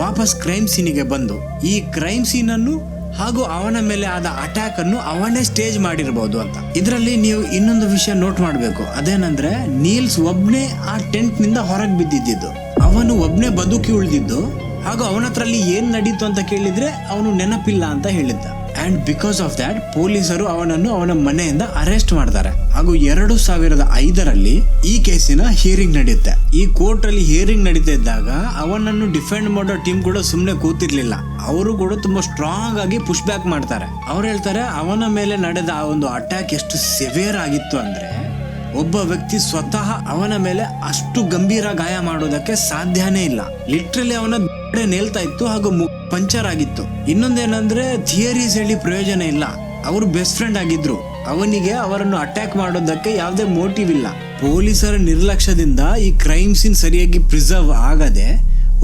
ವಾಪಸ್ ಕ್ರೈಮ್ ಸೀನಿಗೆ ಬಂದು ಈ ಕ್ರೈಮ್ ಸೀನ್ ಅನ್ನು ಹಾಗೂ ಅವನ ಮೇಲೆ ಆದ ಅಟ್ಯಾಕ್ ಅನ್ನು ಅವನೇ ಸ್ಟೇಜ್ ಮಾಡಿರಬಹುದು ಅಂತ. ಇದರಲ್ಲಿ ನೀವು ಇನ್ನೊಂದು ವಿಷಯ ನೋಟ್ ಮಾಡಬೇಕು, ಅದೇನಂದ್ರೆ ನೀಲ್ಸ್ ಒಬ್ನೇ ಆ ಟೆಂಟ್ ನಿಂದ ಹೊರಗೆ ಬಿದ್ದಿದ್ದು. ಅವನು ಒಬ್ನೇ ಬದುಕಿ ಉಳಿದಿದ್ದು ಹಾಗೂ ಅವನ ಹತ್ರ ಅಲ್ಲಿ ಏನ್ ನಡೀತು ಅಂತ ಕೇಳಿದ್ರೆ ಅವನು ನೆನಪಿಲ್ಲ ಅಂತ ಹೇಳಿದ್ದ. ಅಂಡ್ ಬಿಕಾಸ್ ಆಫ್ ದ್ಯಾಟ್ ಪೊಲೀಸರು ಅವನನ್ನು ಅವನ ಮನೆಯಿಂದ ಅರೆಸ್ಟ್ ಮಾಡ್ತಾರೆ. ಹಾಗೂ 2005ರಲ್ಲಿ ಈ ಕೇಸಿನ ಹಿಯರಿಂಗ್ ನಡೆಯುತ್ತೆ. ಈ ಕೋರ್ಟ್ ಅಲ್ಲಿ ಹಿಯರಿಂಗ್ ನಡೀತಾ ಇದ್ದಾಗ ಅವನನ್ನು ಡಿಫೆಂಡ್ ಮಾಡೋ ಟೀಮ್ ಕೂಡ ಸುಮ್ನೆ ಕೂತಿರ್ಲಿಲ್ಲ. ಅವರು ಕೂಡ ತುಂಬಾ ಸ್ಟ್ರಾಂಗ್ ಆಗಿ ಪುಷ್ ಬ್ಯಾಕ್ ಮಾಡ್ತಾರೆ. ಅವ್ರು ಹೇಳ್ತಾರೆ ಅವನ ಮೇಲೆ ನಡೆದ ಆ ಒಂದು ಅಟ್ಯಾಕ್ ಎಷ್ಟು ಸಿವಿಯರ್ ಆಗಿತ್ತು ಅಂದ್ರೆ ಒಬ್ಬ ವ್ಯಕ್ತಿ ಸ್ವತಃ ಅವನ ಮೇಲೆ ಅಷ್ಟು ಗಂಭೀರ ಗಾಯ ಮಾಡೋದಕ್ಕೆ ಸಾಧ್ಯನೇ ಇಲ್ಲ. ಲಿಟ್ರಲಿ ಅವನ ನೇಲ್ತಾ ಇತ್ತು ಹಾಗೂ ಪಂಚರ್ ಆಗಿತ್ತು. ಇನ್ನೊಂದೇನಂದ್ರೆ ಥಿಯರೀಸ್ ಹೇಳಿ ಪ್ರಯೋಜನ ಇಲ್ಲ. ಅವರು ಬೆಸ್ಟ್ ಫ್ರೆಂಡ್ ಆಗಿದ್ರು. ಅವನಿಗೆ ಅವರನ್ನು ಅಟ್ಯಾಕ್ ಮಾಡೋದಕ್ಕೆ ಯಾವುದೇ ಮೋಟಿವ್ ಇಲ್ಲ. ಪೊಲೀಸರ ನಿರ್ಲಕ್ಷ್ಯದಿಂದ ಈ ಕ್ರೈಮ್ ಸೀನ್ ಸರಿಯಾಗಿ ಪ್ರಿಸರ್ವ್ ಆಗದೆ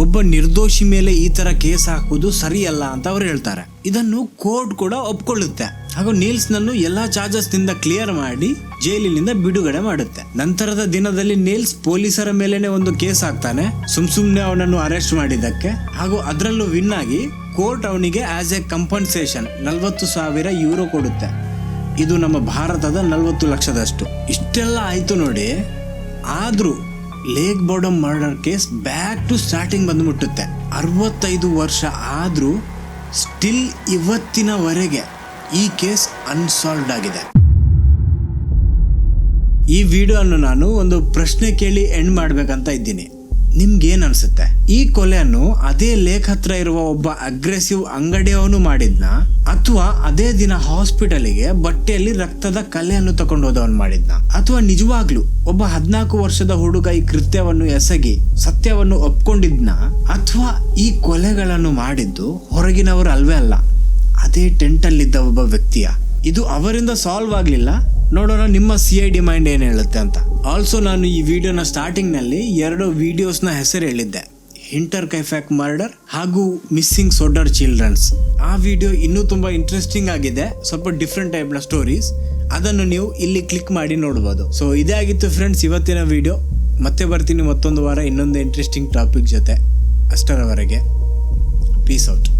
ಒಬ್ಬ ನಿರ್ದೋಷಿ ಮೇಲೆ ಈ ತರ ಕೇಸ್ ಹಾಕುವುದು ಸರಿಯಲ್ಲ ಅಂತ ಅವ್ರು ಹೇಳ್ತಾರೆ. ಇದನ್ನು ಕೋರ್ಟ್ ಕೂಡ ಒಪ್ಕೊಳ್ಳುತ್ತೆ ಹಾಗೂ ನೀಲ್ಸ್ ನನ್ನು ಎಲ್ಲಾ ಚಾರ್ಜಸ್ ನಿಂದ ಕ್ಲಿಯರ್ ಮಾಡಿ ಜೈಲಿನಿಂದ ಬಿಡುಗಡೆ ಮಾಡುತ್ತೆ. ನಂತರದ ದಿನದಲ್ಲಿ ನೀಲ್ಸ್ ಪೊಲೀಸರ ಮೇಲೆನೆ ಒಂದು ಕೇಸ್ ಹಾಕ್ತಾನೆ ಸುಮ್ನೆ ಅವನನ್ನು ಅರೆಸ್ಟ್ ಮಾಡಿದ್ದಕ್ಕೆ. ಹಾಗೂ ಅದರಲ್ಲೂ ವಿನ್ ಆಗಿ ಕೋರ್ಟ್ ಅವನಿಗೆ ಆಸ್ ಎ ಕಂಪನ್ಸೇಷನ್ 40,000 ಯೂರೋ ಕೊಡುತ್ತೆ. ಇದು ನಮ್ಮ ಭಾರತದ 40 ಲಕ್ಷದಷ್ಟು. ಇಷ್ಟೆಲ್ಲ ಆಯ್ತು ನೋಡಿ. ಆದ್ರೂ lake bottom murder case back to starting ಬಂದ್ಬಿಟ್ಟುತ್ತೆ. 65 ವರ್ಷ ಆದ್ರೂ ಸ್ಟಿಲ್ ಇವತ್ತಿನವರೆಗೆ ಈ ಕೇಸ್ ಅನ್ಸಾಲ್ವ್ಡ್ ಆಗಿದೆ. ಈ ವಿಡಿಯೋವನ್ನು ನಾನು ಒಂದು ಪ್ರಶ್ನೆ ಕೇಳಿ ಎಂಡ್ ಮಾಡ್ಬೇಕಂತ ಇದ್ದೀನಿ. ನಿಮ್ಗೇನ್ ಅನ್ಸುತ್ತೆ? ಈ ಕೊಲೆಯನ್ನು ಅದೇ ಲೇಕ್ ಹತ್ರ ಇರುವ ಒಬ್ಬ ಅಗ್ರೆಸಿವ್ ಅಂಗಡಿಯವನು ಮಾಡಿದ್ನ ಅಥವಾ ಅದೇ ದಿನ ಹಾಸ್ಪಿಟಲ್ಗೆ ಬಟ್ಟೆಯಲ್ಲಿ ರಕ್ತದ ಕಲೆಯನ್ನು ತಕೊಂಡು ಹೋದವನು ಮಾಡಿದ್ನ ಅಥವಾ ನಿಜವಾಗ್ಲೂ ಒಬ್ಬ 14 ವರ್ಷದ ಹುಡುಗ ಈ ಕೃತ್ಯವನ್ನು ಎಸಗಿ ಸತ್ಯವನ್ನು ಒಪ್ಕೊಂಡಿದ್ನ ಅಥವಾ ಈ ಕೊಲೆಗಳನ್ನು ಮಾಡಿದ್ದು ಹೊರಗಿನವರು ಅಲ್ವೇ ಅಲ್ಲ, ಅದೇ ಟೆಂಟ್ ಅಲ್ಲಿದ್ದ ಒಬ್ಬ ವ್ಯಕ್ತಿಯ? ಇದು ಅವರಿಂದ ಸಾಲ್ವ್ ಆಗ್ಲಿಲ್ಲ. ನೋಡೋಣ ನಿಮ್ಮ CID ಮೈಂಡ್ ಏನ್ ಹೇಳುತ್ತೆ ಅಂತ. ಆಲ್ಸೋ ನಾನು ಈ ವಿಡಿಯೋನ ಸ್ಟಾರ್ಟಿಂಗ್ ನಲ್ಲಿ 2 ವಿಡಿಯೋಸ್ನ ಹೆಸರು ಹೇಳಿದ್ದೆ, ಹಿಂಟರ್ಕೈಫ್ಯಾಕ್ ಮರ್ಡರ್ ಹಾಗೂ ಮಿಸ್ಸಿಂಗ್ ಸೋಡರ್ ಚಿಲ್ಡ್ರನ್ಸ್. ಆ ವಿಡಿಯೋ ಇನ್ನೂ ತುಂಬಾ ಇಂಟ್ರೆಸ್ಟಿಂಗ್ ಆಗಿದೆ. ಸ್ವಲ್ಪ ಡಿಫ್ರೆಂಟ್ ಟೈಪ್ನ ಸ್ಟೋರೀಸ್, ಅದನ್ನು ನೀವು ಇಲ್ಲಿ ಕ್ಲಿಕ್ ಮಾಡಿ ನೋಡ್ಬೋದು. ಸೊ ಇದೇ ಆಗಿತ್ತು ಫ್ರೆಂಡ್ಸ್ ಇವತ್ತಿನ ವಿಡಿಯೋ. ಮತ್ತೆ ಬರ್ತೀನಿ ಮತ್ತೊಂದು ವಾರ ಇನ್ನೊಂದು ಇಂಟ್ರೆಸ್ಟಿಂಗ್ ಟಾಪಿಕ್ ಜೊತೆ. ಅಷ್ಟರವರೆಗೆ ಪೀಸ್ ಔಟ್.